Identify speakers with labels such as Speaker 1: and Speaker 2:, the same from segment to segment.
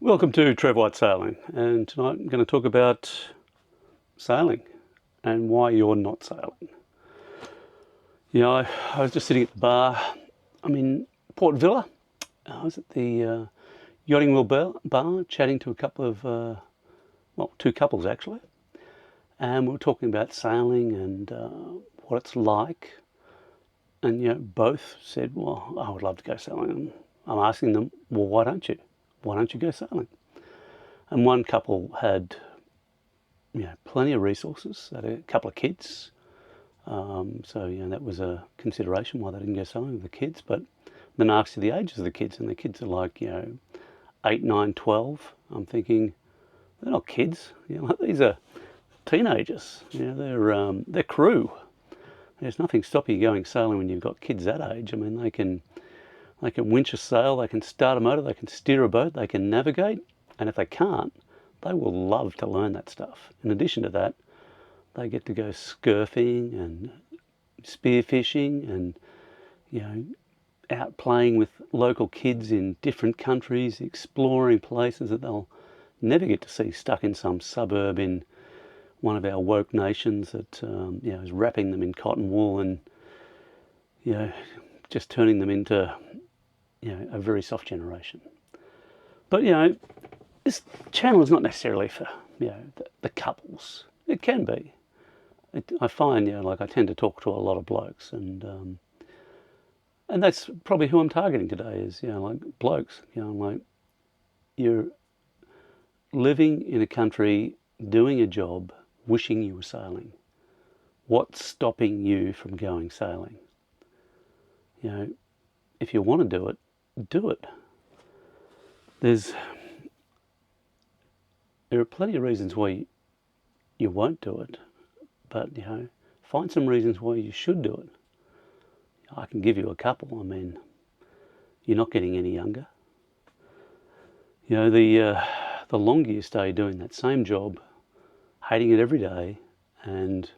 Speaker 1: Welcome to Trev White Sailing, and tonight I'm going to talk about sailing and why you're not sailing. I was just sitting at the bar. I'm in Port Villa. I was at the Yachting Wheel bar chatting to a couple of, two couples actually, and we were talking about sailing and what it's like. And both said, "Well, I would love to go sailing." And I'm asking them, "Well, why don't you? Why don't you go sailing?" And one couple had plenty of resources. They had a couple of kids, so that was a consideration why they didn't go sailing with the kids. But then I asked you the ages of the kids, and the kids are like 8, 9, 12. I'm thinking they're not kids. These are teenagers. They're crew. There's nothing stopping you going sailing when you've got kids that age. I mean, they can winch a sail, they can start a motor, they can steer a boat, they can navigate, and if they can't, they will love to learn that stuff. In addition to that, they get to go scurfing and spearfishing and out playing with local kids in different countries, exploring places that they'll never get to see stuck in some suburb in one of our woke nations that is wrapping them in cotton wool and just turning them into a very soft generation. But this channel is not necessarily for the couples. It can be. I find I tend to talk to a lot of blokes, and that's probably who I'm targeting today is blokes. You're living in a country, doing a job, wishing you were sailing. What's stopping you from going sailing? If you want to do it, do it. There are plenty of reasons why you won't do it, but find some reasons why you should do it. I can give you a couple. I mean, you're not getting any younger. The longer you stay doing that same job, hating it every day, and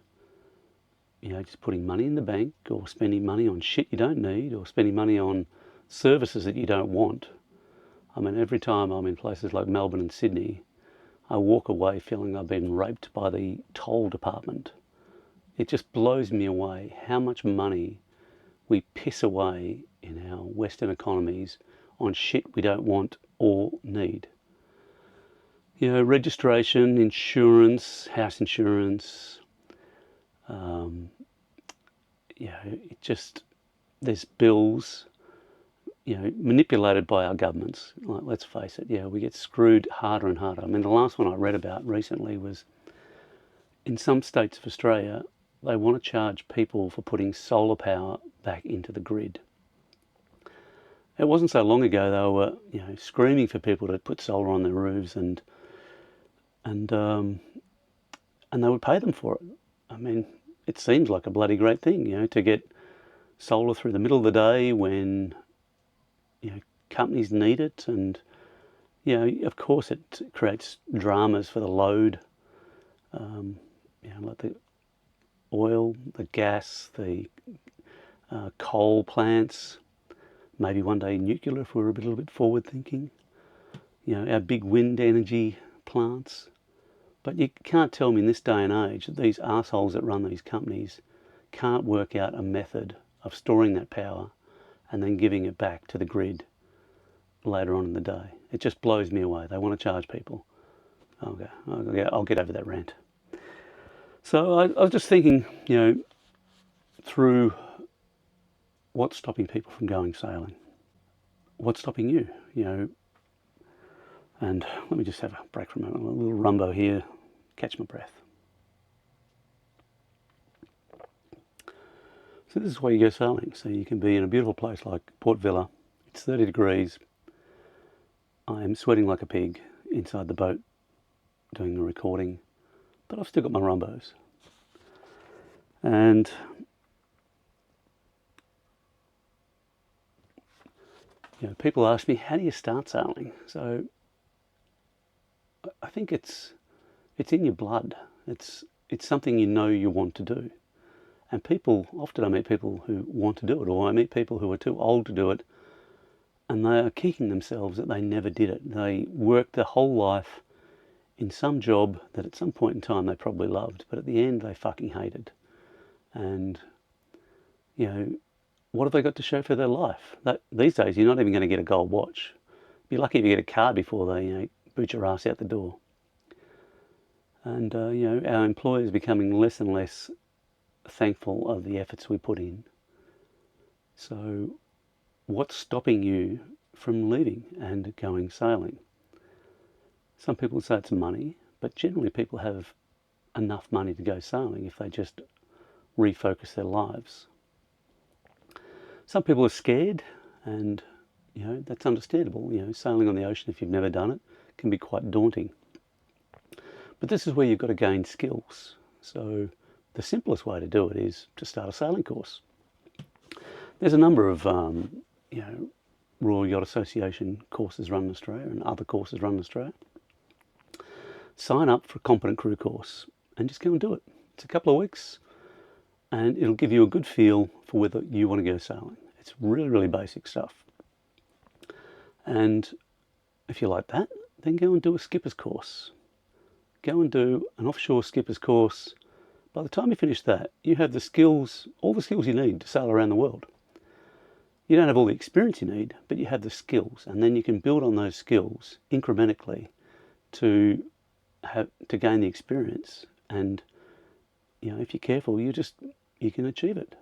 Speaker 1: just putting money in the bank or spending money on shit you don't need or spending money on services that you don't want. I mean, every time I'm in places like Melbourne and Sydney, I walk away feeling I've been raped by the toll department. It just blows me away how much money we piss away in our Western economies on shit we don't want or need. Registration, insurance, house insurance, there's bills, manipulated by our governments. Like, let's face it, we get screwed harder and harder. I mean, the last one I read about recently was in some states of Australia, they want to charge people for putting solar power back into the grid. It wasn't so long ago they were, screaming for people to put solar on their roofs and they would pay them for it. I mean, it seems like a bloody great thing, to get solar through the middle of the day when companies need it, and of course it creates dramas for the load. Like the oil, the gas, the coal plants, maybe one day nuclear if we're a little bit forward thinking. Our big wind energy plants. But you can't tell me in this day and age that these assholes that run these companies can't work out a method of storing that power and then giving it back to the grid later on in the day. It just blows me away. They want to charge people. Okay, I'll get over that rant. So I was just thinking, through what's stopping people from going sailing. What's stopping you? And let me just have a break for a moment. A little rumbo here, catch my breath. So this is why you go sailing. So you can be in a beautiful place like Port Villa. It's 30 degrees. I am sweating like a pig inside the boat doing the recording, but I've still got my rumbos. And people ask me, how do you start sailing? So I think it's in your blood. It's something you want to do. And often I meet people who want to do it, or I meet people who are too old to do it and they are kicking themselves that they never did it. They worked their whole life in some job that at some point in time they probably loved, but at the end they fucking hated. And, you know, what have they got to show for their life? These days, you're not even going to get a gold watch. Be lucky if you get a card before they, boot your ass out the door. And, our employers are becoming less and less thankful of the efforts we put in. So what's stopping you from leaving and going sailing? Some people say it's money, but generally people have enough money to go sailing if they just refocus their lives. Some people are scared, and that's understandable. Sailing on the ocean, if you've never done it, can be quite daunting. But this is where you've got to gain skills. So the simplest way to do it is to start a sailing course. There's a number of Royal Yacht Association courses run in Australia and other courses run in Australia. Sign up for a competent crew course and just go and do it. It's a couple of weeks and it'll give you a good feel for whether you want to go sailing. It's really, really basic stuff. And if you like that, then go and do a skipper's course. Go and do an offshore skipper's course. By the time you finish that, you have the skills, all the skills you need to sail around the world. You don't have all the experience you need, but you have the skills, and then you can build on those skills incrementally to gain the experience. And if you're careful, you can achieve it.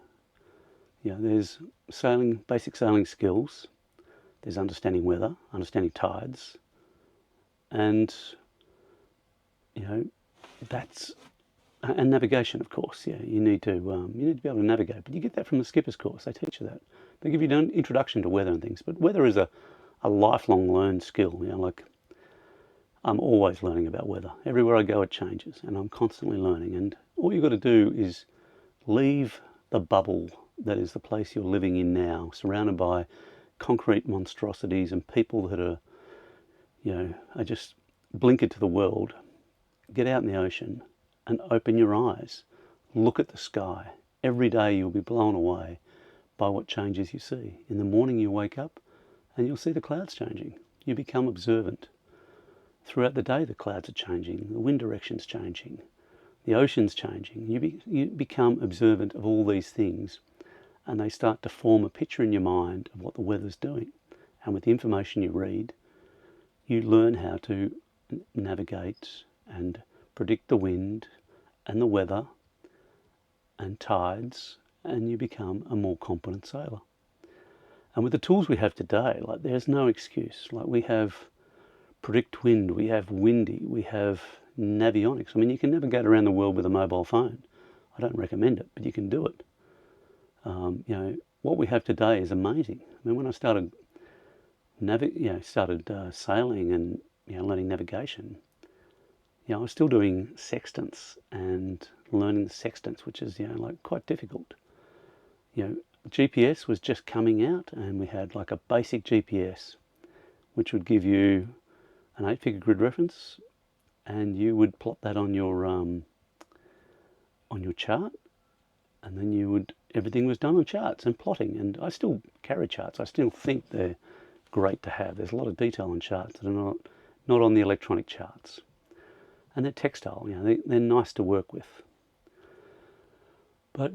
Speaker 1: There's basic sailing skills. There's understanding weather, understanding tides, and and navigation, of course. You need to be able to navigate, but you get that from the skipper's course. They teach you that. They give you an introduction to weather and things, but weather is a lifelong learned skill. Like I'm always learning about weather. Everywhere I go, it changes, and I'm constantly learning. And all you've got to do is leave the bubble that is the place you're living in now, surrounded by concrete monstrosities and people that are just blinkered to the world. Get out in the ocean and open your eyes. Look at the sky. Every day you'll be blown away by what changes you see. In the morning you wake up and you'll see the clouds changing. You become observant. Throughout the day the clouds are changing, the wind direction's changing, the ocean's changing. You become observant of all these things, and they start to form a picture in your mind of what the weather's doing. And with the information you read, you learn how to navigate and predict the wind and the weather and tides, and you become a more competent sailor. And with the tools we have today, there's no excuse. We have predict wind, we have windy, we have navionics. You can navigate around the world with a mobile phone. I don't recommend it, but you can do it. What we have today is amazing. When I started sailing and learning navigation, I was still doing sextants and learning the sextants, which is quite difficult. GPS was just coming out, and we had a basic GPS, which would give you an 8-figure grid reference, and you would plot that on your chart, and then everything was done on charts and plotting. And I still carry charts. I still think they're great to have. There's a lot of detail on charts that are not on the electronic charts. And they're textile, they're nice to work with. But,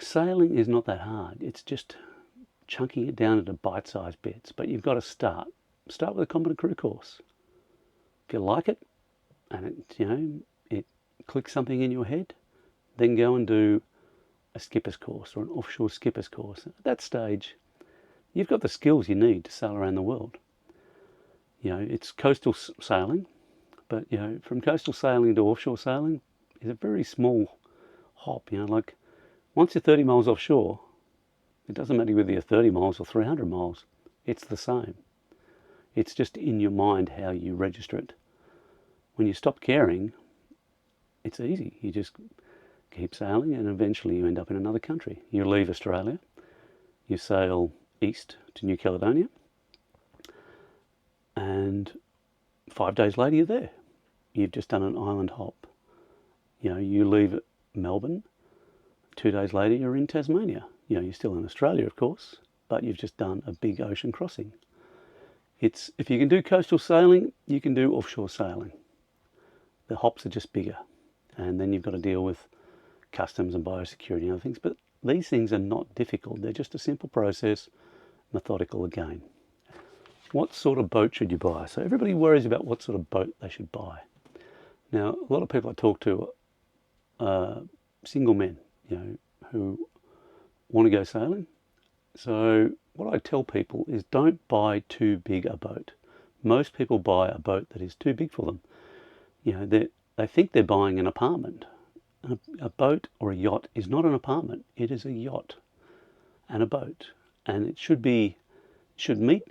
Speaker 1: sailing is not that hard. It's just chunking it down into bite-sized bits. But you've got to start with a competent crew course. If you like it, and it clicks something in your head, then go and do a skipper's course or an offshore skipper's course. At that stage, you've got the skills you need to sail around the world. It's coastal sailing. But, from coastal sailing to offshore sailing is a very small hop. Once you're 30 miles offshore, it doesn't matter whether you're 30 miles or 300 miles. It's the same. It's just in your mind how you register it. When you stop caring, it's easy. You just keep sailing and eventually you end up in another country. You leave Australia, you sail east to New Caledonia, and 5 days later you're there. You've just done an island hop. You leave Melbourne, 2 days later you're in Tasmania. You're still in Australia, of course, but you've just done a big ocean crossing. If you can do coastal sailing, you can do offshore sailing. The hops are just bigger, and then you've got to deal with customs and biosecurity and other things. But these things are not difficult. They're just a simple process, methodical again. What sort of boat should you buy? So everybody worries about what sort of boat they should buy. Now, a lot of people I talk to are single men, who want to go sailing. So what I tell people is don't buy too big a boat. Most people buy a boat that is too big for them. They think they're buying an apartment. A boat or a yacht is not an apartment. It is a yacht and a boat, and it should meet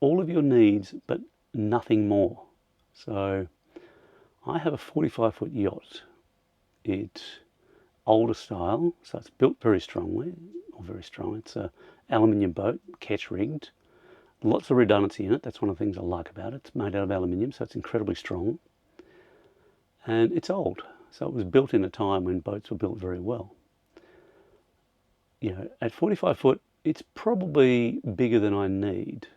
Speaker 1: all of your needs, but nothing more. So I have a 45-foot yacht. It's older style, so it's built very strongly, or very strong. It's a aluminium boat, ketch rigged. Lots of redundancy in it. That's one of the things I like about it. It's made out of aluminium, so it's incredibly strong. And it's old, so it was built in a time when boats were built very well. At 45 foot, it's probably bigger than I need,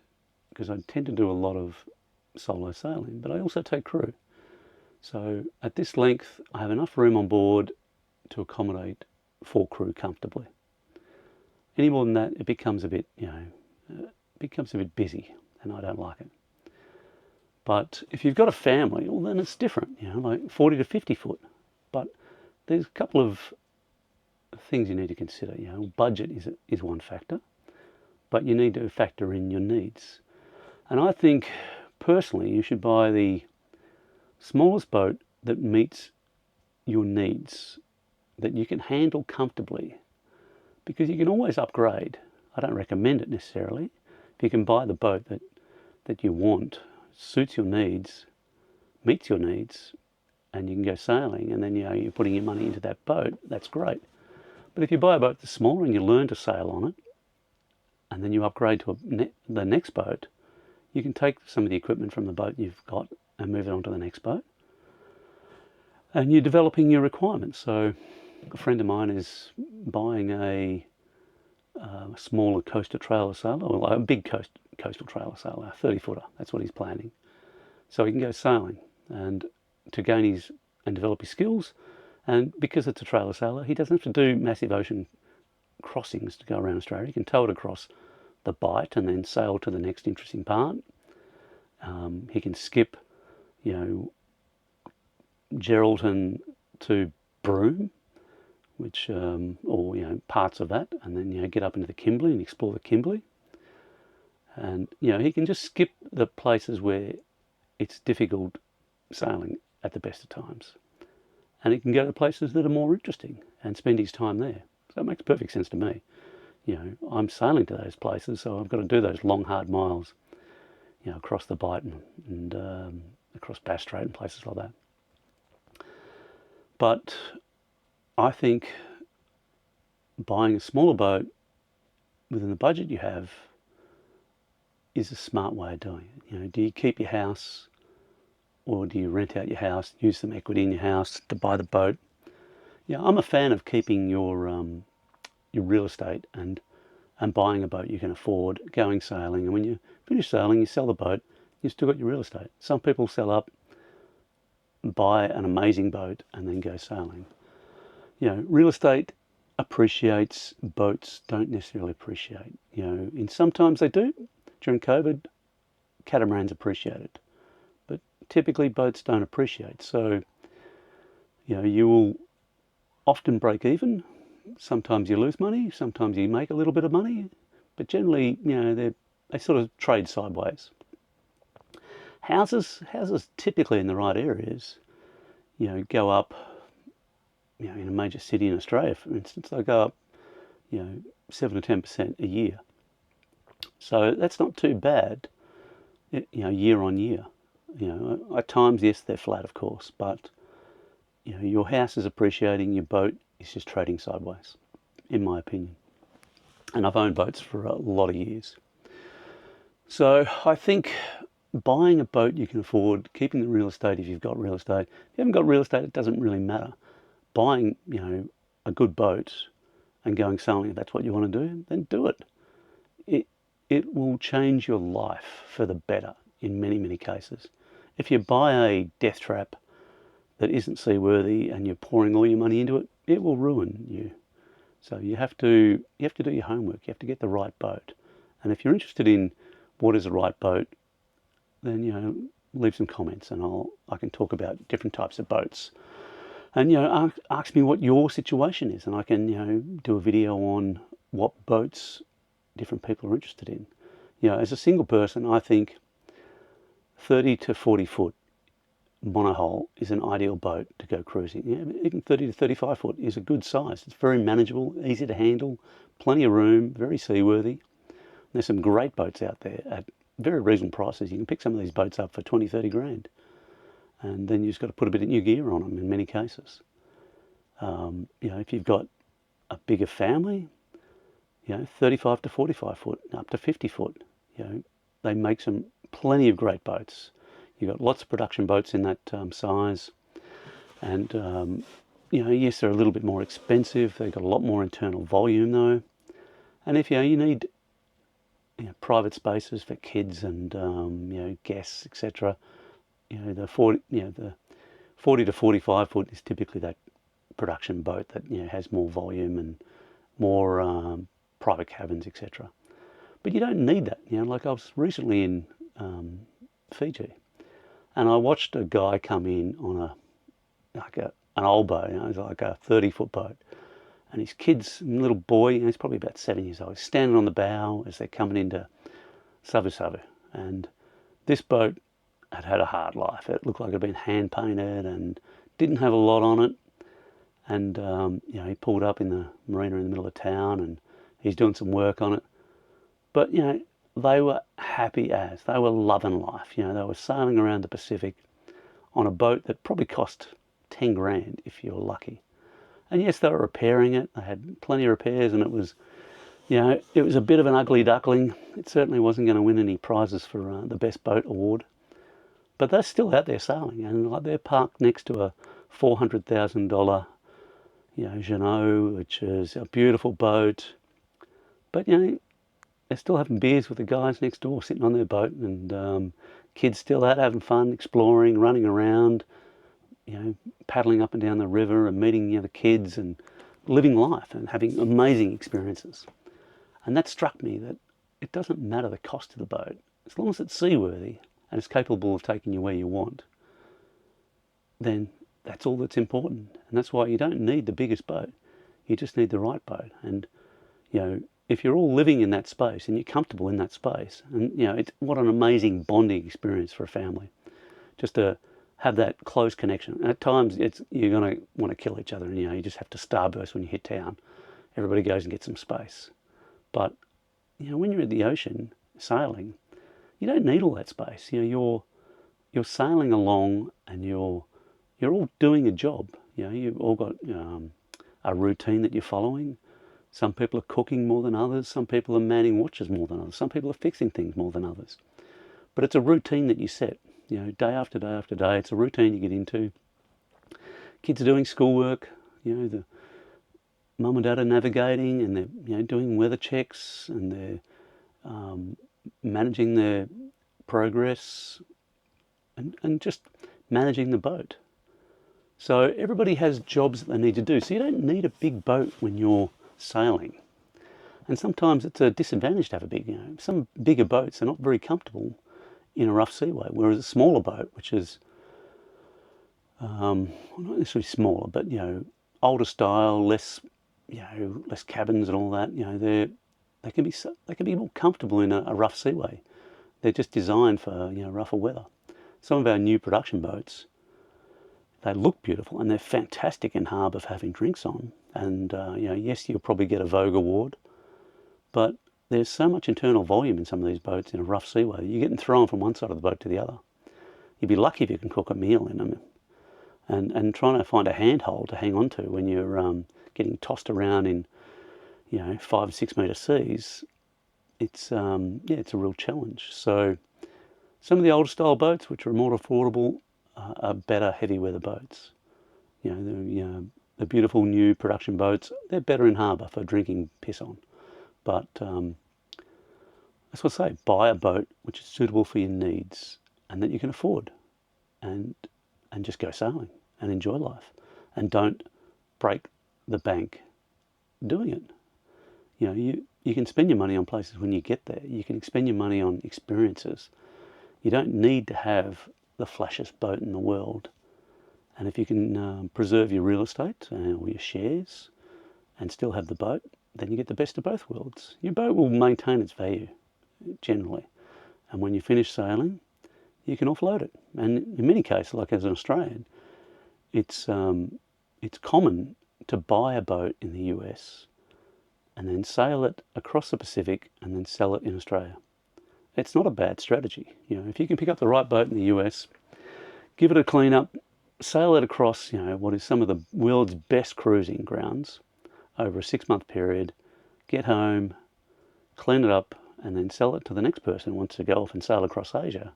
Speaker 1: because I tend to do a lot of solo sailing, but I also take crew. So at this length, I have enough room on board to accommodate 4 crew comfortably. Any more than that, it becomes a bit, busy, and I don't like it. But if you've got a family, well, then it's different, like 40 to 50 foot. But there's a couple of things you need to consider. Budget is one factor, but you need to factor in your needs. And I think, personally, you should buy the smallest boat that meets your needs, that you can handle comfortably, because you can always upgrade. I don't recommend it necessarily. If you can buy the boat that you want, suits your needs, meets your needs, and you can go sailing, and then you're putting your money into that boat, that's great. But if you buy a boat that's smaller and you learn to sail on it, and then you upgrade to the next boat, you can take some of the equipment from the boat you've got and move it on to the next boat. And you're developing your requirements. So a friend of mine is buying a smaller coastal trailer sailor, or a big coastal trailer sailor, a 30-footer. That's what he's planning. So he can go sailing and to gain and develop his skills. And because it's a trailer sailor, he doesn't have to do massive ocean crossings to go around Australia. He can tow it across the Bight and then sail to the next interesting part. He can skip, Geraldton to Broome, which or parts of that, and then get up into the Kimberley and explore the Kimberley. And he can just skip the places where it's difficult sailing at the best of times, and he can go to places that are more interesting and spend his time there. So it makes perfect sense to me. I'm sailing to those places, so I've got to do those long, hard miles, across the Bight and across Bass Strait and places like that. But I think buying a smaller boat within the budget you have is a smart way of doing it. Do you keep your house, or do you rent out your house, use some equity in your house to buy the boat? I'm a fan of keeping your real estate and buying a boat you can afford, going sailing, and when you finish sailing, you sell the boat, you've still got your real estate. Some people sell up, buy an amazing boat, and then go sailing. Real estate appreciates, boats don't necessarily appreciate. In sometimes they do. During COVID, catamarans appreciated, but typically boats don't appreciate. So, you will often break even. Sometimes you lose money, sometimes you make a little bit of money, but generally, they sort of trade sideways. Houses typically in the right areas, go up, in a major city in Australia, for instance, they go up, 7 to 10% a year. So that's not too bad, year on year. At times, yes, they're flat, of course, but, your house is appreciating, your boat is just trading sideways, in my opinion. And I've owned boats for a lot of years. So I think buying a boat you can afford, keeping the real estate if you've got real estate. If you haven't got real estate, it doesn't really matter. Buying, a good boat and going sailing, if that's what you want to do, then do it. it will change your life for the better in many, many cases. If you buy a death trap that isn't seaworthy and you're pouring all your money into it, it will ruin you. So you have to do your homework. You have to get the right boat. And if you're interested in what is the right boat, then leave some comments and I can talk about different types of boats. And ask me what your situation is, and I can do a video on what boats different people are interested in. As a single person, I think 30 to 40 foot monohull is an ideal boat to go cruising. Even 30 to 35 foot is a good size. It's very manageable, easy to handle, plenty of room, very seaworthy. There's some great boats out there at very reasonable prices. You can pick some of these boats up for 20, 30 grand. And then you've just got to put a bit of new gear on them in many cases. If you've got a bigger family, 35 to 45 foot, up to 50 foot, they make some plenty of great boats. You've got lots of production boats in that size. And, yes, they're a little bit more expensive. They've got a lot more internal volume though. And if you need private spaces for kids and, guests, etc., the 40 to 45 foot is typically that production boat that has more volume and more private cabins, etc. But you don't need that. Like I was recently in Fiji, and I watched a guy come in on an old boat. It was like a 30-foot boat, and his kid's little boy, he's probably about 7 years old, he's standing on the bow as they're coming into Savu Savu, and this boat had a hard life. It looked like it had been hand painted and didn't have a lot on it. And he pulled up in the marina in the middle of town and he's doing some work on it. But they were happy as, they were loving life. They were sailing around the Pacific on a boat that probably cost 10 grand if you were lucky. And yes, they were repairing it. They had plenty of repairs, and it was a bit of an ugly duckling. It certainly wasn't going to win any prizes for the best boat award. But they're still out there sailing, and they're parked next to a $400,000, Jeanneau, which is a beautiful boat. But they're still having beers with the guys next door, sitting on their boat, and kids still out having fun, exploring, running around, paddling up and down the river and meeting the kids and living life and having amazing experiences. And that struck me that it doesn't matter the cost of the boat, as long as it's seaworthy and it's capable of taking you where you want, then that's all that's important. And that's why you don't need the biggest boat. You just need the right boat. And, if you're all living in that space and you're comfortable in that space, and, it's what an amazing bonding experience for a family, just to have that close connection. And at times, you're going to want to kill each other, and, you just have to starburst when you hit town. Everybody goes and gets some space. But, when you're in the ocean sailing, you don't need all that space. You're sailing along and you're all doing a job. You've all got a routine that you're following. Some people are cooking more than others. Some people are manning watches more than others. Some people are fixing things more than others. But it's a routine that you set, day after day after day. It's a routine you get into. Kids are doing schoolwork. The mum and dad are navigating, and they're doing weather checks, and they're managing their progress and just managing the boat. So everybody has jobs that they need to do. So you don't need a big boat when you're sailing. And sometimes it's a disadvantage to have a big, some bigger boats are not very comfortable in a rough seaway, whereas a smaller boat, which is, well, not necessarily smaller, but, older style, less cabins and all that, they can be more comfortable in a rough seaway. They're just designed for, rougher weather. Some of our new production boats, they look beautiful and they're fantastic in harbour for having drinks on. And, yes, you'll probably get a Vogue award, but there's so much internal volume in some of these boats in a rough seaway. You're getting thrown from one side of the boat to the other. You'd be lucky if you can cook a meal in them. And trying to find a handhold to hang on to when you're getting tossed around in, 5 or 6 metre seas, it's a real challenge. So some of the older style boats, which are more affordable, are better heavy weather boats. The beautiful new production boats, they're better in harbour for drinking piss on. But That's what I say, buy a boat which is suitable for your needs and that you can afford, and just go sailing and enjoy life, and don't break the bank doing it. You know, you can spend your money on places when you get there. You can spend your money on experiences. You don't need to have the flashiest boat in the world. And if you can preserve your real estate or your shares and still have the boat, then you get the best of both worlds. Your boat will maintain its value generally, and when you finish sailing, you can offload it. And in many cases, like as an Australian, it's common to buy a boat in the US and then sail it across the Pacific and then sell it in Australia. It's not a bad strategy. You know, if you can pick up the right boat in the US, give it a clean up, sail it across, you know, what is some of the world's best cruising grounds over a 6-month period, get home, clean it up, and then sell it to the next person who wants to go off and sail across Asia,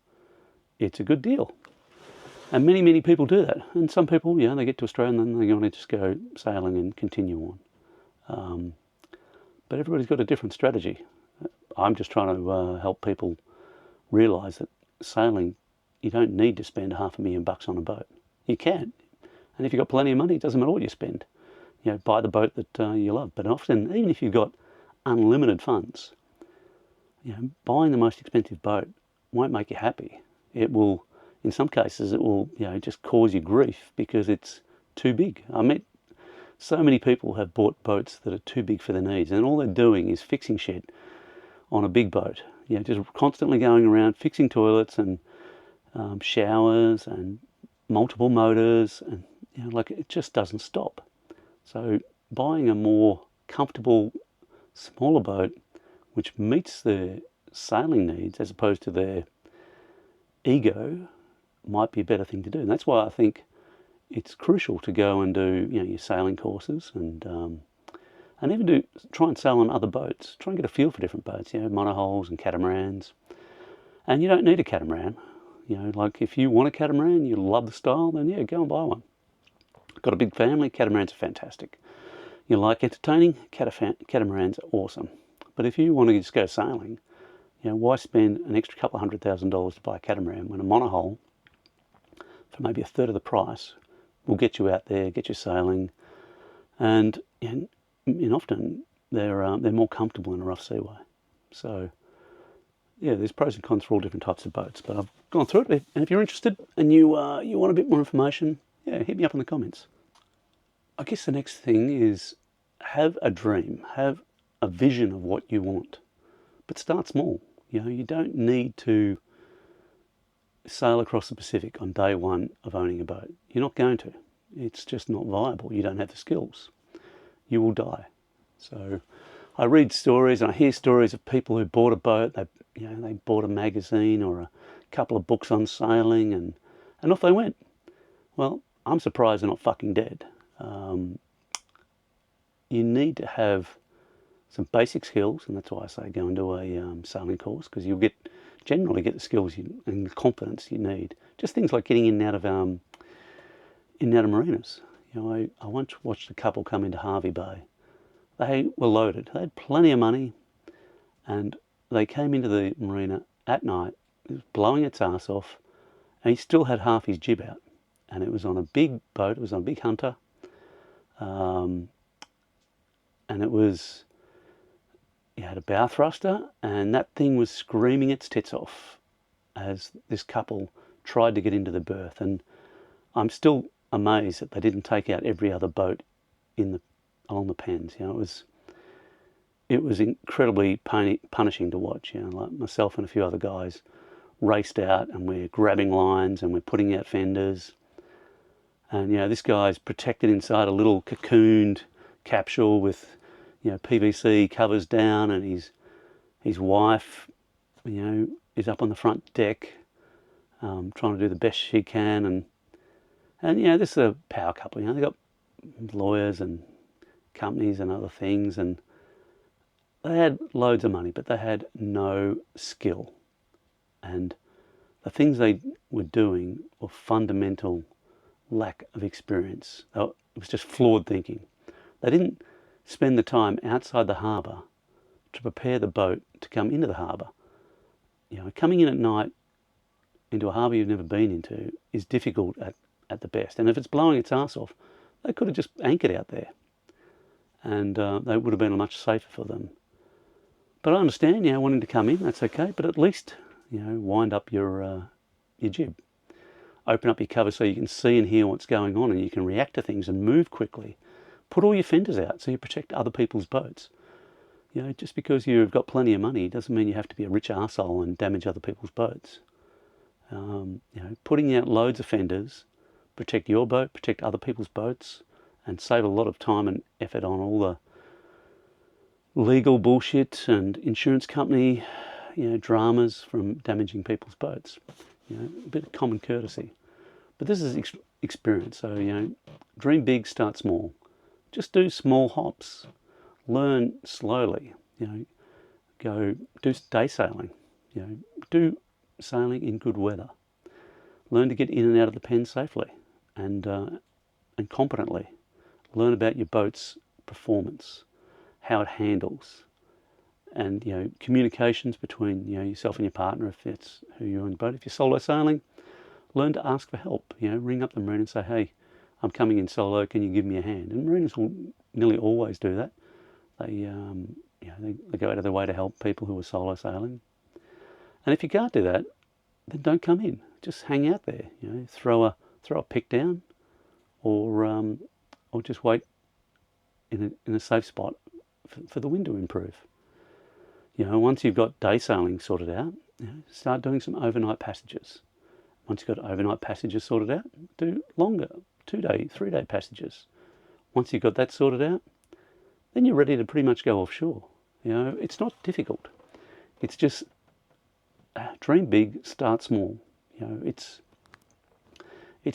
Speaker 1: it's a good deal. And many, many people do that. And some people, you know, they get to Australia and then they want to just go sailing and continue on. But everybody's got a different strategy. I'm just trying to help people realise that sailing, you don't need to spend $500,000 on a boat. You can. And if you've got plenty of money, it doesn't matter what you spend. You know, buy the boat that you love. But often, even if you've got unlimited funds, you know, buying the most expensive boat won't make you happy. It will, in some cases, it will, you know, just cause you grief because it's too big. I met so many people have bought boats that are too big for their needs, and all they're doing is fixing shit on a big boat. You know, just constantly going around fixing toilets and showers and multiple motors, and you know, like it just doesn't stop. So buying a more comfortable, smaller boat which meets their sailing needs as opposed to their ego might be a better thing to do. And that's why I think it's crucial to go and do, you know, your sailing courses and even try and sail on other boats. Try and get a feel for different boats, you know, monohulls and catamarans. And you don't need a catamaran. You know, like if you want a catamaran, you love the style, then yeah, go and buy one. Got a big family, catamarans are fantastic. You like entertaining, catamarans are awesome. But if you want to just go sailing, you know, why spend an extra couple of $100,000 to buy a catamaran when a monohull for maybe a third of the price will get you out there, get you sailing, and often they're more comfortable in a rough seaway. So yeah, there's pros and cons for all different types of boats. But I've gone through it, and if you're interested and you want a bit more information, yeah, hit me up in the comments. I guess the next thing is have a dream, have a vision of what you want, but start small. You know, you don't need to sail across the Pacific on day one of owning a boat. You're not going to. It's just not viable. You don't have the skills. You will die. So I read stories and I hear stories of people who bought a boat. They bought a magazine or a couple of books on sailing and off they went. Well, I'm surprised they're not fucking dead. You need to have some basic skills, and that's why I say go and do a sailing course, because you'll generally get the skills and the confidence you need. Just things like getting in and out of marinas. You know, I once watched a couple come into Hervey Bay. They were loaded. They had plenty of money, and they came into the marina at night. It was blowing its ass off, and he still had half his jib out. And it was on a big boat. It was on a big hunter, and it had a bow thruster, and that thing was screaming its tits off as this couple tried to get into the berth. And I'm still amazed that they didn't take out every other boat along the Pens. You know, it was incredibly punishing to watch. You know, like myself and a few other guys raced out, and we're grabbing lines and we're putting out fenders. And you know, this guy's protected inside a little cocooned capsule with, you know, PVC covers down, and his wife, you know, is up on the front deck, trying to do the best she can, and you know, this is a power couple. You know, they got lawyers and companies and other things, and they had loads of money, but they had no skill, and the things they were doing were fundamental lack of experience. It was just flawed thinking. They didn't spend the time outside the harbour to prepare the boat to come into the harbour. coming in at night into a harbour you've never been into is difficult at the best. And if it's blowing its arse off, they could have just anchored out there, and they would have been much safer for them. But I understand, wanting to come in, that's okay. But at least, wind up your jib, open up your cover so you can see and hear what's going on, and you can react to things and move quickly. Put all your fenders out so you protect other people's boats. Just because you've got plenty of money doesn't mean you have to be a rich arsehole and damage other people's boats. Putting out loads of fenders, protect your boat, protect other people's boats, and save a lot of time and effort on all the legal bullshit and insurance company, dramas from damaging people's boats. A bit of common courtesy. But this is experience. So, dream big, start small. Just do small hops. Learn slowly. Go do day sailing. Do sailing in good weather. Learn to get in and out of the pen safely and competently. Learn about your boat's performance, how it handles, and communications between yourself and your partner if it's who you're on the boat. If you're solo sailing, learn to ask for help. Ring up the marine and say, "Hey, I'm coming in solo. Can you give me a hand?" And mariners will nearly always do that. They go out of their way to help people who are solo sailing. And if you can't do that, then don't come in. Just hang out there. Throw a pick down, or just wait in a safe spot for the wind to improve. Once you've got day sailing sorted out, start doing some overnight passages. Once you've got overnight passages sorted out, do longer 2-day, 3-day passages. Once you've got that sorted out, then you're ready to pretty much go offshore. It's not difficult. It's just dream big, start small. It's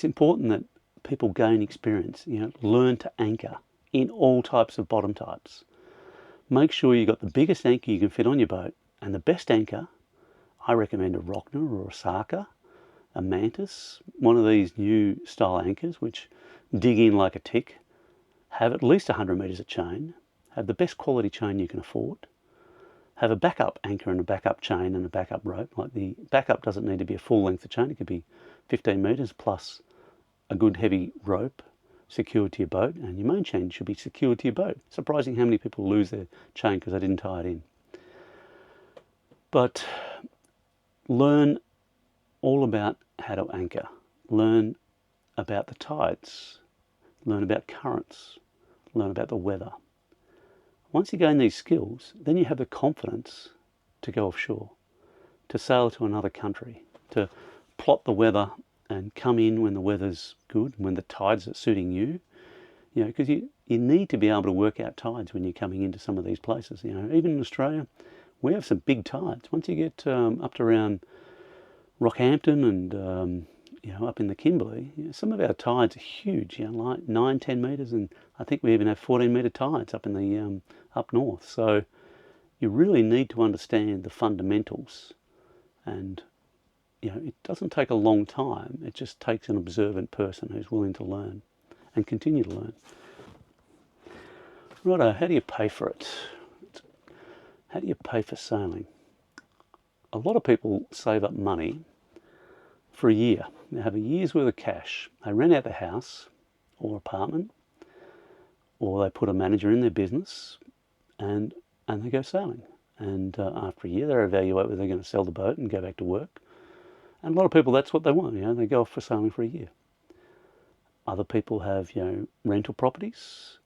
Speaker 1: important that people gain experience. Learn to anchor in all types of bottom types. Make sure you've got the biggest anchor you can fit on your boat, and the best anchor, I recommend a Rockner or a Saka, a Mantis, one of these new style anchors which dig in like a tick, have at least 100 metres of chain, have the best quality chain you can afford, have a backup anchor and a backup chain and a backup rope. Like the backup doesn't need to be a full length of chain, it could be 15 metres plus a good heavy rope secured to your boat, and your main chain should be secured to your boat. Surprising how many people lose their chain because they didn't tie it in. But learn all about how to anchor. Learn about the tides. Learn about currents. Learn about the weather. Once you gain these skills, then you have the confidence to go offshore, to sail to another country, to plot the weather and come in when the weather's good, when the tides are suiting you. Because you need to be able to work out tides when you're coming into some of these places. Even in Australia, we have some big tides. Once you get up to around Rockhampton and up in the Kimberley, some of our tides are huge. Like 9-10 metres, and I think we even have 14-metre tides up in the up north. So you really need to understand the fundamentals, and it doesn't take a long time. It just takes an observant person who's willing to learn and continue to learn. Righto, how do you pay for it? How do you pay for sailing? A lot of people save up money for a year. They have a year's worth of cash. They rent out the house or apartment, or they put a manager in their business, and they go sailing. And after a year, they evaluate whether they're going to sell the boat and go back to work. And a lot of people, that's what they want. They go off for sailing for a year. Other people have rental properties.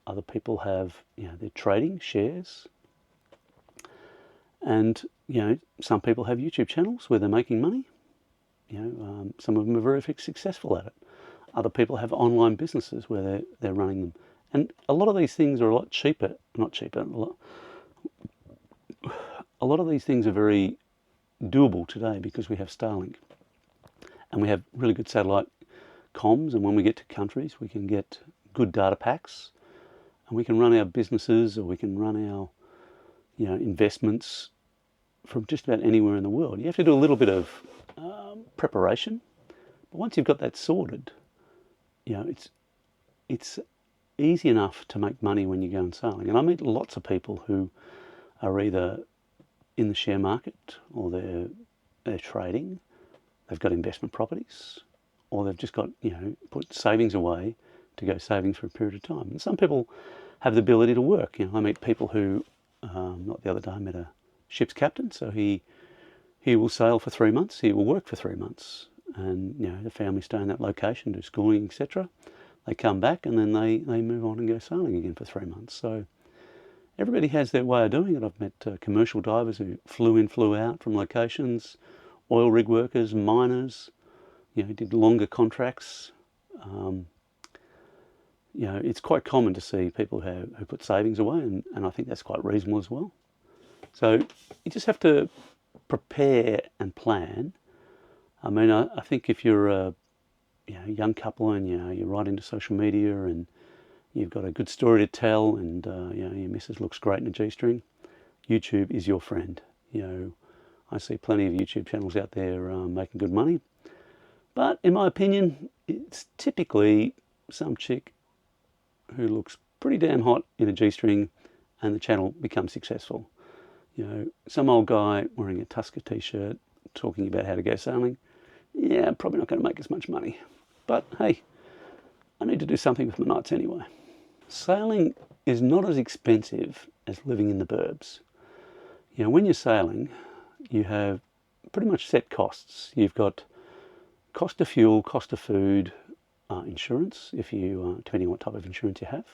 Speaker 1: Other people have they're trading shares. And some people have YouTube channels where they're making money. Some of them are very successful at it. Other people have online businesses where they're running them. And a lot of these things are a lot cheaper. Not cheaper. A lot of these things are very doable today because we have Starlink. And we have really good satellite comms. And when we get to countries, we can get good data packs. And we can run our businesses, or we can run our investments from just about anywhere in the world. You have to do a little bit of preparation, but once you've got that sorted, it's easy enough to make money when you go and sailing. And I meet lots of people who are either in the share market, or they're trading, they've got investment properties, or they've just got, put savings away to go savings for a period of time. And some people have the ability to work. I meet people who, not the other day, I met a ship's captain, so he will sail for 3 months, he will work for 3 months, and the family stay in that location, do schooling, etc. They come back and then they move on and go sailing again for 3 months. So everybody has their way of doing it. I've met commercial divers who flew in, flew out from locations, oil rig workers, miners, did longer contracts. It's quite common to see people who put savings away, and I think that's quite reasonable as well. So you just have to prepare and plan. I mean, I think if you're a young couple and you're right into social media and you've got a good story to tell, and your missus looks great in a G-string, YouTube is your friend. I see plenty of YouTube channels out there making good money, but in my opinion, it's typically some chick who looks pretty damn hot in a G-string and the channel becomes successful. Some old guy wearing a Tusker t-shirt talking about how to go sailing, probably not going to make as much money. But hey, I need to do something with my nights anyway. Sailing is not as expensive as living in the burbs. When you're sailing, you have pretty much set costs. You've got cost of fuel, cost of food, insurance, if you, depending on what type of insurance you have.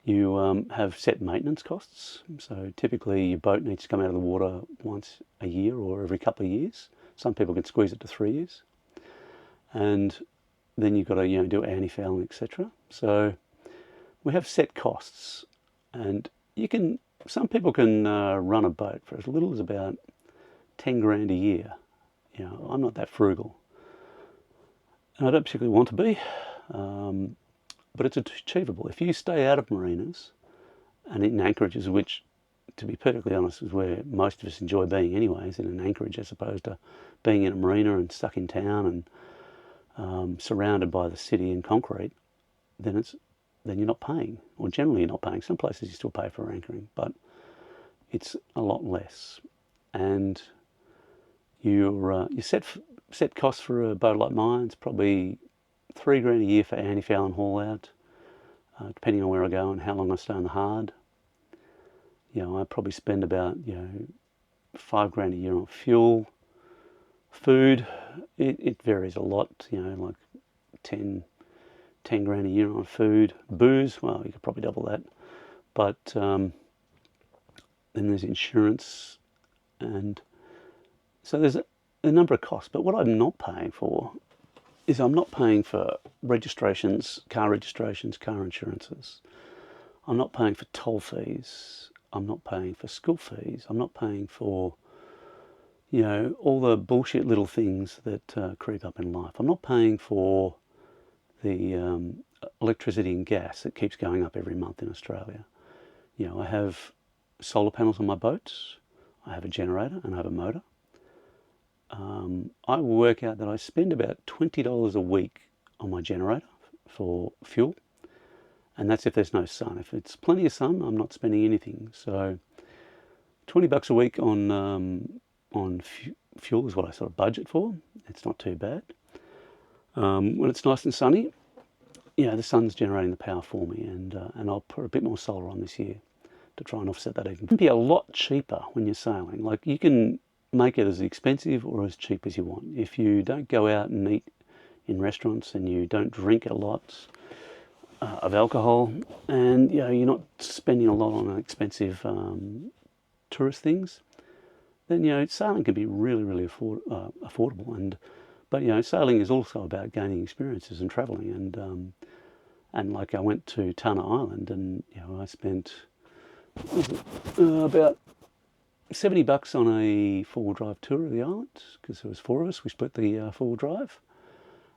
Speaker 1: You have set maintenance costs. So typically your boat needs to come out of the water once a year or every couple of years. Some people can squeeze it to 3 years. And then you've got to do anti-fouling, etc. So we have set costs, and some people can run a boat for as little as about 10 grand a year. I'm not that frugal, and I don't particularly want to be, but it's achievable. If you stay out of marinas and in anchorages, which, to be perfectly honest, is where most of us enjoy being anyway, is in an anchorage as opposed to being in a marina and stuck in town and surrounded by the city and concrete, then you're not paying, or generally you're not paying. Some places you still pay for anchoring, but it's a lot less. And your set costs for a boat like mine, it's probably 3 grand a year for anti-foul and haul out, depending on where I go and how long I stay on the hard. I probably spend about 5 grand a year on fuel. Food, it varies a lot, like 10 grand a year on food. Booze, well, you could probably double that. But then there's insurance, and so there's a number of costs. But what I'm not paying for is I'm not paying for registrations, car insurances. I'm not paying for toll fees. I'm not paying for school fees. I'm not paying for all the bullshit little things that creep up in life. I'm not paying for the electricity and gas that keeps going up every month in Australia. I have solar panels on my boats, I have a generator, and I have a motor. I work out that I spend about $20 a week on my generator for fuel, and that's if there's no sun. If it's plenty of sun, I'm not spending anything. So $20 a week on fuel is what I sort of budget for. It's not too bad. When it's nice and sunny, the sun's generating the power for me, and I'll put a bit more solar on this year to try and offset that even. It can be a lot cheaper when you're sailing. Like, you can make it as expensive or as cheap as you want. If you don't go out and eat in restaurants and you don't drink a lot of alcohol, and you're not spending a lot on expensive tourist things, then sailing can be really, really affordable. But sailing is also about gaining experiences and travelling. And like, I went to Tanna Island, and I spent about $70 on a four-wheel drive tour of the island, because there was 4 of us. We split the four-wheel drive,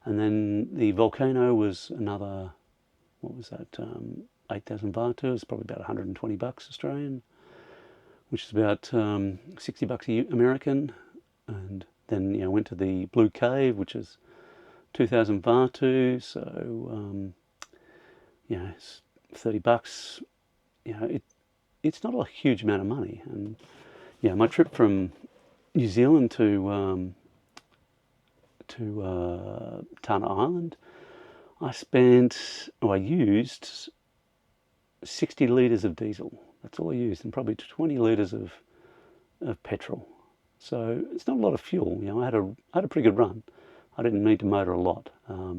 Speaker 1: and then the volcano was another, what was that, 8,000 baht tour. It was probably about $120 Australian, which is about $60 American. And then went to the Blue Cave, which is 2,000 baht, so it's $30. It's not a huge amount of money, and Yeah, my trip from New Zealand to Tana Island, I used 60 litres of diesel. That's all I used, and probably 20 litres of petrol. So it's not a lot of fuel. I had a pretty good run. I didn't need to motor a lot.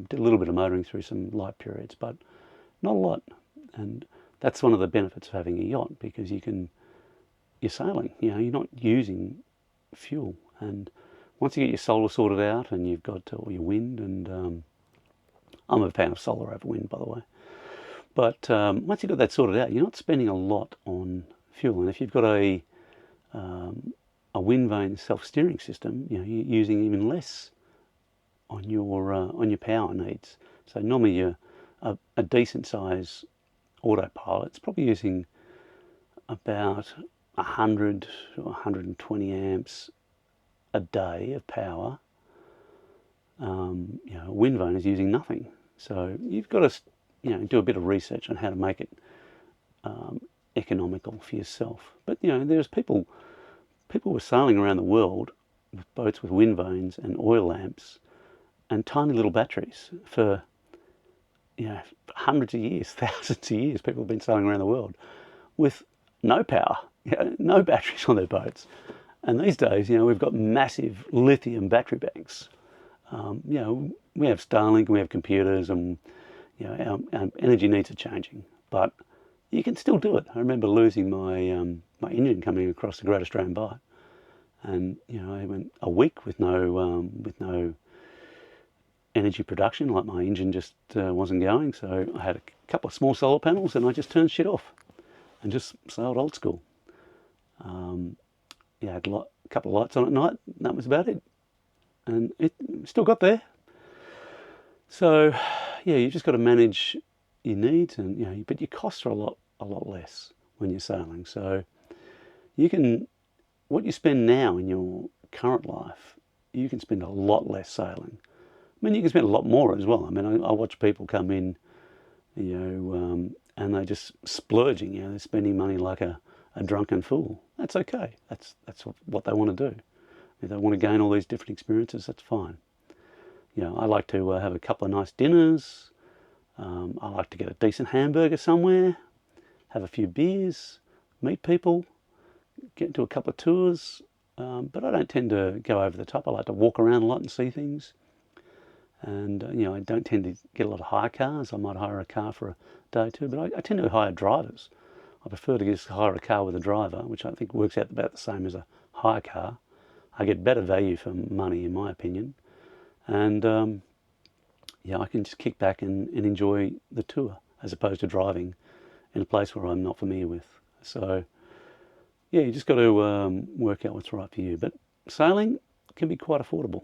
Speaker 1: Did a little bit of motoring through some light periods, but not a lot. And that's one of the benefits of having a yacht, because you're sailing. You're not using fuel. And once you get your solar sorted out, and you've got all your wind, and I'm a fan of solar over wind, by the way. But once you've got that sorted out, you're not spending a lot on fuel. And if you've got a wind vane self-steering system, you're using even less on your power needs. So normally a decent size autopilot's probably using about 100 or 120 amps a day of power. A wind vane is using nothing. So you've got to do a bit of research on how to make it economical for yourself. But there's people were sailing around the world with boats with wind vanes and oil lamps and tiny little batteries for hundreds of years, thousands of years. People have been sailing around the world with no power, no batteries on their boats. And these days, we've got massive lithium battery banks. We have Starlink, and we have computers, and our energy needs are changing. But you can still do it. I remember losing my engine coming across the Great Australian Bight, and I went a week with no energy production. Like, my engine just wasn't going, so I had a couple of small solar panels, and I just turned shit off and just sailed old school. I had a couple of lights on at night, and that was about it. And it still got there. So you just got to manage your needs, and but your costs are a lot less when you're sailing. So what you spend now in your current life, you can spend a lot less sailing. I mean, you can spend a lot more as well. I mean, I watch people come in, and they're just splurging. They're spending money like a drunken fool. That's okay. That's what they want to do. If they want to gain all these different experiences, that's fine. I like to have a couple of nice dinners. I like to get a decent hamburger somewhere, have a few beers, meet people, get into a couple of tours. But I don't tend to go over the top. I like to walk around a lot and see things. And, I don't tend to get a lot of hire cars. I might hire a car for a day or two, but I tend to hire drivers. I prefer to just hire a car with a driver, which I think works out about the same as a hire car. I get better value for money, in my opinion. And I can just kick back and enjoy the tour, as opposed to driving in a place where I'm not familiar with. So you just got to work out what's right for you. But sailing can be quite affordable.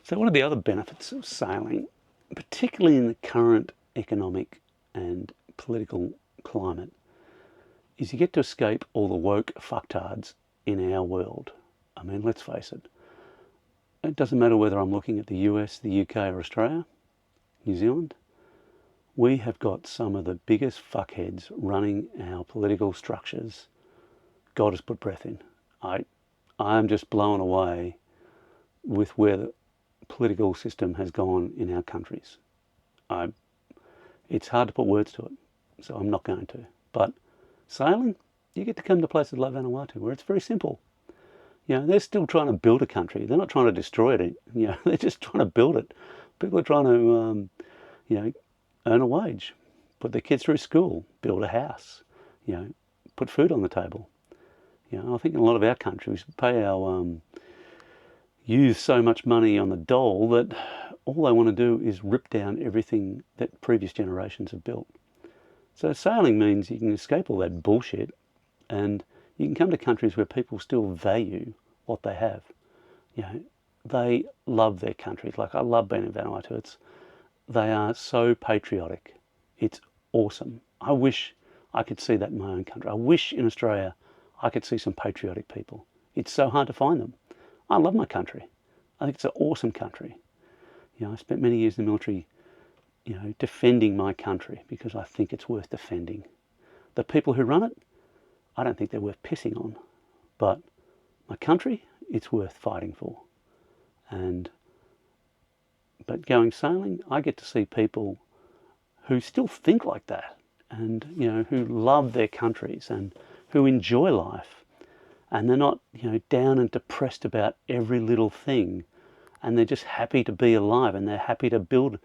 Speaker 1: So one of the other benefits of sailing, particularly in the current economic and political climate, is you get to escape all the woke fucktards in our world. I mean, let's face it. It doesn't matter whether I'm looking at the US, the UK or Australia, New Zealand. We have got some of the biggest fuckheads running our political structures God has put breath in. I'm just blown away with where the political system has gone in our countries. It's hard to put words to it, so I'm not going to. But sailing, you get to come to places like Vanuatu, where it's very simple. They're still trying to build a country. They're not trying to destroy it. They're just trying to build it. People are trying to, earn a wage, put their kids through school, build a house, put food on the table. I think in a lot of our countries, we pay our youth so much money on the dole that all they want to do is rip down everything that previous generations have built. So sailing means you can escape all that bullshit, and you can come to countries where people still value what they have. They love their countries. Like, I love being in Vanuatu. They are so patriotic. It's awesome. I wish I could see that in my own country. I wish in Australia I could see some patriotic people. It's so hard to find them. I love my country. I think it's an awesome country. I spent many years in the military, defending my country because I think it's worth defending. The people who run it, I don't think they're worth pissing on. But my country, it's worth fighting for. But going sailing, I get to see people who still think like that, and who love their countries and who enjoy life, and they're not down and depressed about every little thing, and they're just happy to be alive, and they're happy to build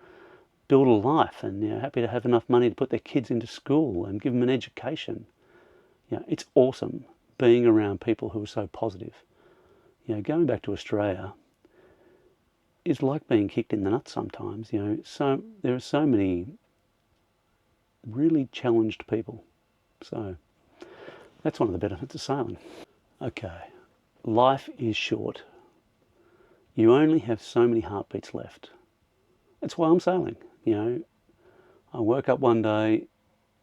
Speaker 1: a life, and happy to have enough money to put their kids into school and give them an education. It's awesome being around people who are so positive. Going back to Australia is like being kicked in the nuts sometimes. So there are so many really challenged people. So that's one of the benefits of sailing. Okay, life is short. You only have so many heartbeats left. That's why I'm sailing. I woke up one day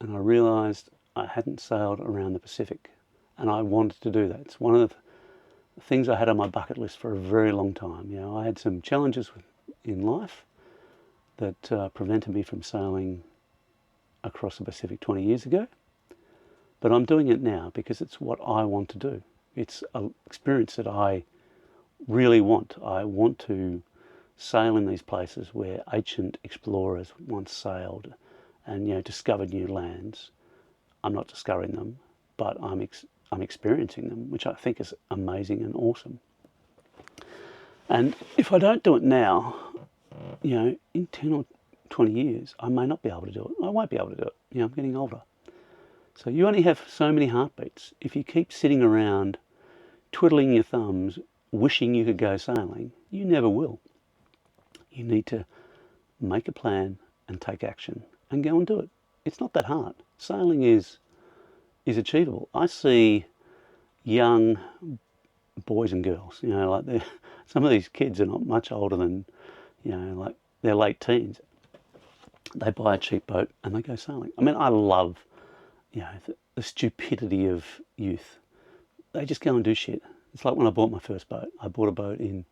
Speaker 1: and I realised I hadn't sailed around the Pacific, and I wanted to do that. It's one of the things I had on my bucket list for a very long time. I had some challenges in life that prevented me from sailing across the Pacific 20 years ago, but I'm doing it now because it's what I want to do. It's an experience that I really want. I want to sail in these places where ancient explorers once sailed and discovered new lands. I'm not discovering them, but I'm experiencing them, which I think is amazing and awesome. And if I don't do it now, in 10 or 20 years, I may not be able to do it. I won't be able to do it. I'm getting older. So you only have so many heartbeats. If you keep sitting around twiddling your thumbs, wishing you could go sailing, you never will. You need to make a plan and take action and go and do it. It's not that hard. Sailing is achievable. I see young boys and girls, like some of these kids are not much older than, like they're late teens. They buy a cheap boat and they go sailing. I mean, I love, the stupidity of youth. They just go and do shit. It's like when I bought my first boat. I bought a boat in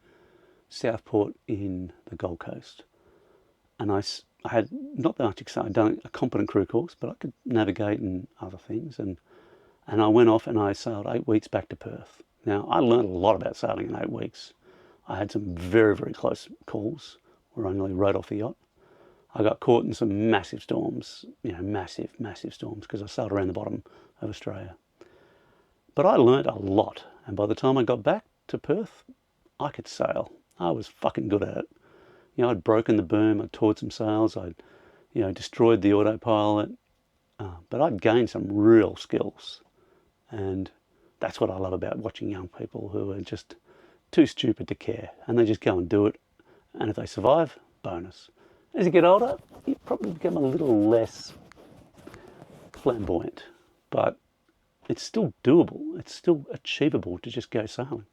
Speaker 1: Southport in the Gold Coast, and I had not that much excitement. I'd done a competent crew course, but I could navigate and other things, and I went off and I sailed 8 weeks back to Perth. Now, I learned a lot about sailing in 8 weeks. I had some very, very close calls where I nearly rode off the yacht. I got caught in some massive storms, massive, massive storms, because I sailed around the bottom of Australia. But I learned a lot, and by the time I got back to Perth, I could sail. I was fucking good at it. I'd broken the boom, I'd taught some sails, I'd, destroyed the autopilot, but I'd gained some real skills. And that's what I love about watching young people who are just too stupid to care, and they just go and do it. And if they survive, bonus. As you get older, you probably become a little less flamboyant, but it's still doable. It's still achievable to just go sailing.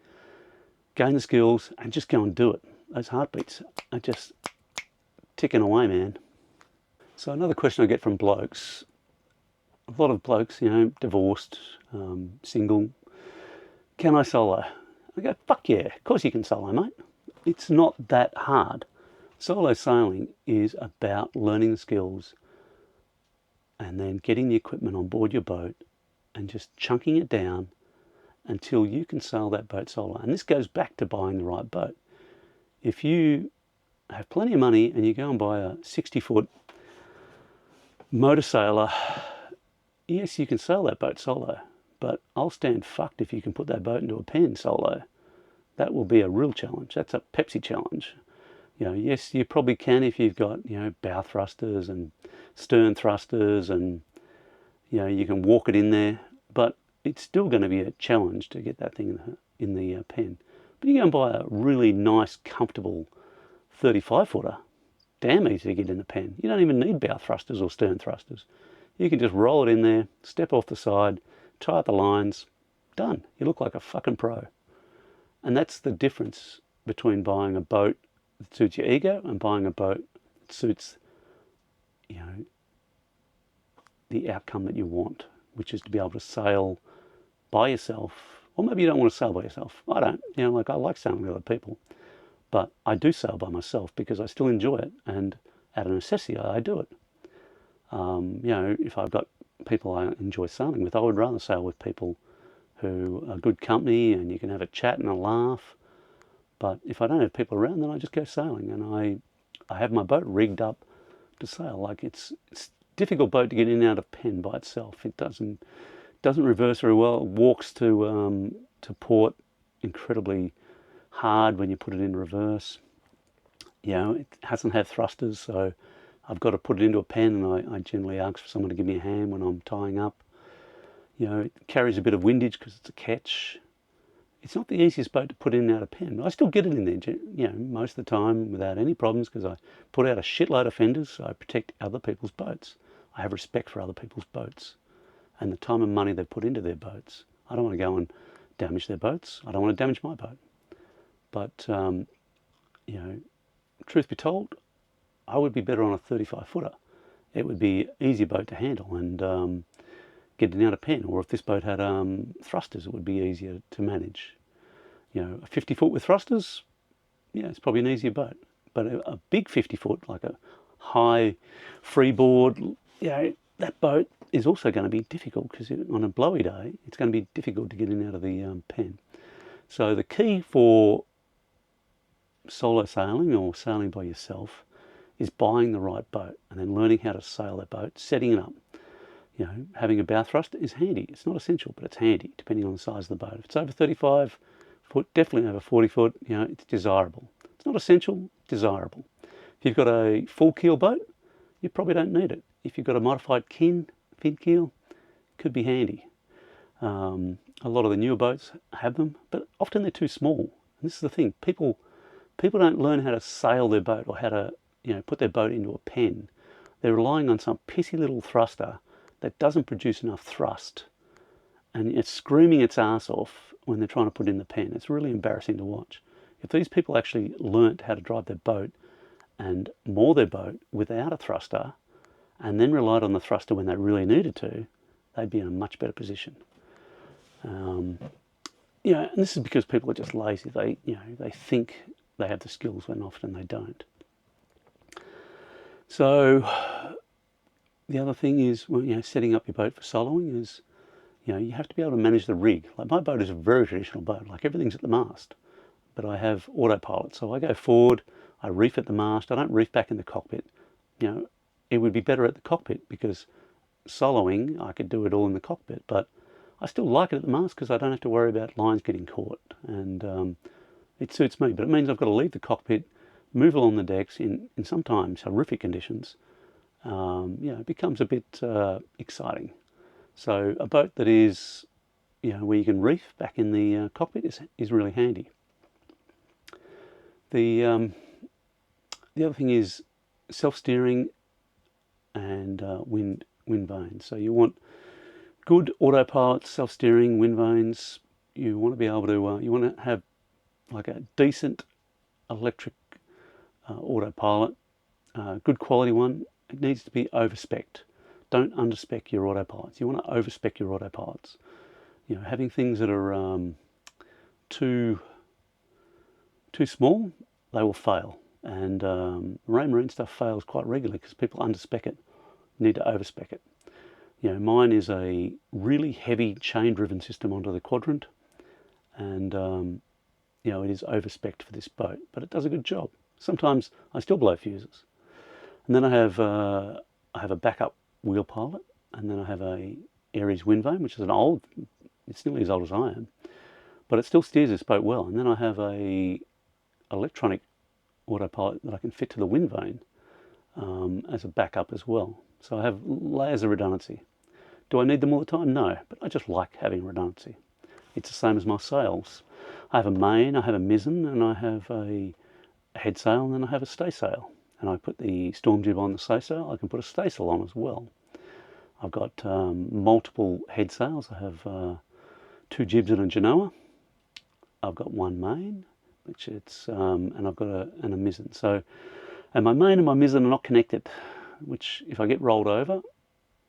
Speaker 1: Gain the skills and just go and do it. Those heartbeats are just ticking away, man. So another question I get from blokes, a lot of blokes, divorced, single, can I solo? I go, fuck yeah, of course you can solo, mate. It's not that hard. Solo sailing is about learning the skills and then getting the equipment on board your boat and just chunking it down until you can sail that boat solo. And this goes back to buying the right boat. If you have plenty of money and you go and buy a 60-foot motor sailor, yes, you can sail that boat solo, but I'll stand fucked if you can put that boat into a pen solo. That will be a real challenge. That's a Pepsi challenge. Yes, you probably can if you've got, bow thrusters and stern thrusters and, you can walk it in there, but it's still going to be a challenge to get that thing in the pen. But you go and buy a really nice, comfortable 35-footer, damn easy to get in the pen. You don't even need bow thrusters or stern thrusters. You can just roll it in there, step off the side, tie up the lines, done. You look like a fucking pro. And that's the difference between buying a boat that suits your ego and buying a boat that suits, the outcome that you want, which is to be able to sail by yourself. Or maybe you don't want to sail by yourself. I don't. I like sailing with other people. But I do sail by myself because I still enjoy it, and out of necessity I do it. If I've got people I enjoy sailing with, I would rather sail with people who are good company, and you can have a chat and a laugh. But if I don't have people around, then I just go sailing, and I have my boat rigged up to sail. Like it's a difficult boat to get in and out of Pen by itself. It doesn't reverse very well. It walks to port incredibly hard when you put it in reverse. You know, it hasn't had thrusters, so I've got to put it into a pen, and I generally ask for someone to give me a hand when I'm tying up. You know, it carries a bit of windage because it's a ketch. It's not the easiest boat to put in and out of Pen. I still get it in there, you know, most of the time without any problems, because I put out a shitload of fenders, so I protect other people's boats. I have respect for other people's boats and the time and money they've put into their boats. I don't want to go and damage their boats. I don't want to damage my boat. But, you know, truth be told, I would be better on a 35-footer. It would be an easier boat to handle and get it out of Pen. Or if this boat had thrusters, it would be easier to manage. You know, a 50-foot with thrusters, yeah, it's probably an easier boat. But a big 50-foot, like a high freeboard, you know, that boat is also going to be difficult because on a blowy day, it's going to be difficult to get in and out of the Pen. So the key for solo sailing or sailing by yourself is buying the right boat and then learning how to sail that boat, setting it up. You know, having a bow thruster is handy. It's not essential, but it's handy depending on the size of the boat. If it's over 35 foot, definitely over 40 foot, you know, it's desirable. It's not essential, desirable. If you've got a full keel boat, you probably don't need it. If you've got a modified fin keel, it could be handy. A lot of the newer boats have them, but often they're too small. And this is the thing, people don't learn how to sail their boat or how to, you know, put their boat into a pen. They're relying on some pissy little thruster that doesn't produce enough thrust, and it's screaming its ass off when they're trying to put in the pen. It's really embarrassing to watch. If these people actually learnt how to drive their boat and moor their boat without a thruster and then relied on the thruster when they really needed to, they'd be in a much better position. You know, and this is because people are just lazy. They think they have the skills when often they don't. So the other thing is, well, you know, setting up your boat for soloing is, you know, you have to be able to manage the rig. Like my boat is a very traditional boat. Like everything's at the mast, but I have autopilot. So I go forward, I reef at the mast. I don't reef back in the cockpit. You know, it would be better at the cockpit because soloing, I could do it all in the cockpit, but I still like it at the mast because I don't have to worry about lines getting caught, and it suits me. But it means I've got to leave the cockpit, move along the decks in sometimes horrific conditions. You know, it becomes a bit exciting. So a boat that is, you know, where you can reef back in the cockpit is really handy. The other thing is self-steering and wind vanes. So you want good autopilot, self-steering, wind vanes. You want to be able to, you want to have like a decent electric autopilot, good quality one. It needs to be over-specced. Don't under-spec your autopilots. You want to over-spec your autopilots. You know, having things that are too small, they will fail. And marine stuff fails quite regularly because people under-spec it. You need to over-spec it. You know, mine is a really heavy chain-driven system onto the quadrant, and you know, it is over-specced for this boat, but it does a good job. Sometimes I still blow fuses. And then I have a backup wheel pilot, and then I have a Aries wind vane, which is it's nearly as old as I am, but it still steers this boat well. And then I have a electronic autopilot that I can fit to the wind vane as a backup as well. So I have layers of redundancy. Do I need them all the time? No, but I just like having redundancy. It's the same as my sails. I have a main, I have a mizzen, and I have a head sail, and then I have a staysail. And I put the storm jib on the staysail. I can put a staysail on as well. I've got multiple head sails. I have 2 jibs and a genoa. I've got 1 main, which it's and I've got a mizzen. So, and my main and my mizzen are not connected, which if I get rolled over,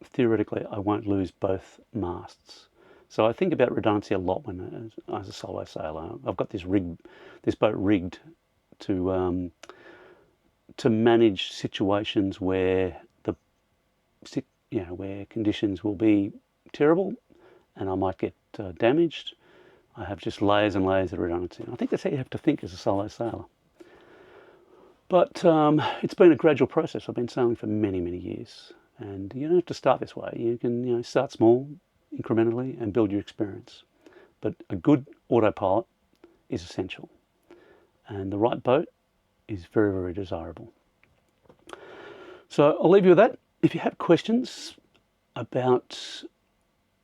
Speaker 1: theoretically I won't lose both masts. So I think about redundancy a lot when as a solo sailor. I've got this boat rigged to manage situations where where conditions will be terrible, and I might get damaged. I have just layers and layers of redundancy. I think that's how you have to think as a solo sailor. But it's been a gradual process. I've been sailing for many, many years. And you don't have to start this way. You can start small, incrementally, and build your experience. But a good autopilot is essential. And the right boat is very, very desirable. So I'll leave you with that. If you have questions about,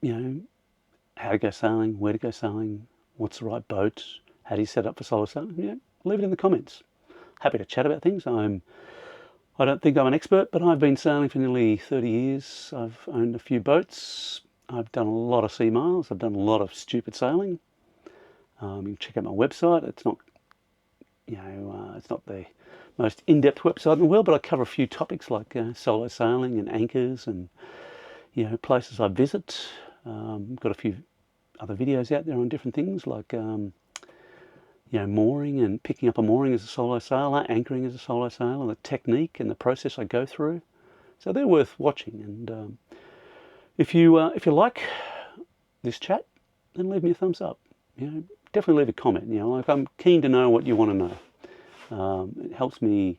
Speaker 1: how to go sailing, where to go sailing, what's the right boat, how do you set up for solo sailing, leave it in the comments. Happy to chat about things. I don't think I'm an expert, but I've been sailing for nearly 30 years. I've owned a few boats. I've done a lot of sea miles. I've done a lot of stupid sailing. You can check out my website. It's not, it's not the most in-depth website in the world, but I cover a few topics like solo sailing and anchors and places I visit. Got a few other videos out there on different things like mooring and picking up a mooring as a solo sailor, anchoring as a solo sailor, the technique and the process I go through. So they're worth watching. And if you like this chat, then leave me a thumbs up. Definitely leave a comment. I'm keen to know what you want to know. It helps me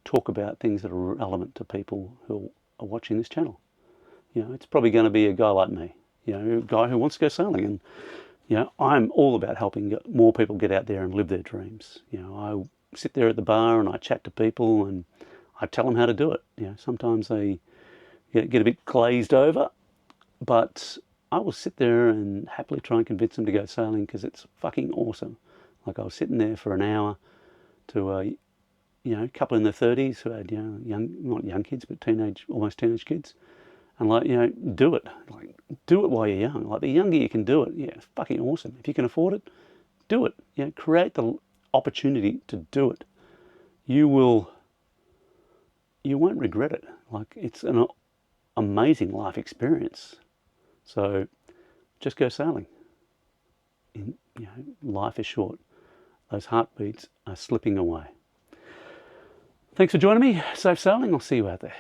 Speaker 1: talk about things that are relevant to people who are watching this channel. It's probably going to be a guy like me, a guy who wants to go sailing, and I'm all about helping more people get out there and live their dreams. I sit there at the bar and I chat to people and I tell them how to do it. Sometimes they get a bit glazed over, but I will sit there and happily try and convince them to go sailing because it's fucking awesome. Like I was sitting there for an hour to a couple in their 30s who had not young kids but almost teenage kids. And do it. Do it while you're young. The younger you can do it, it's fucking awesome. If you can afford it, do it. Create the opportunity to do it. You won't regret it. It's an amazing life experience. So just go sailing. Life is short. Those heartbeats are slipping away. Thanks for joining me. Safe sailing. I'll see you out there.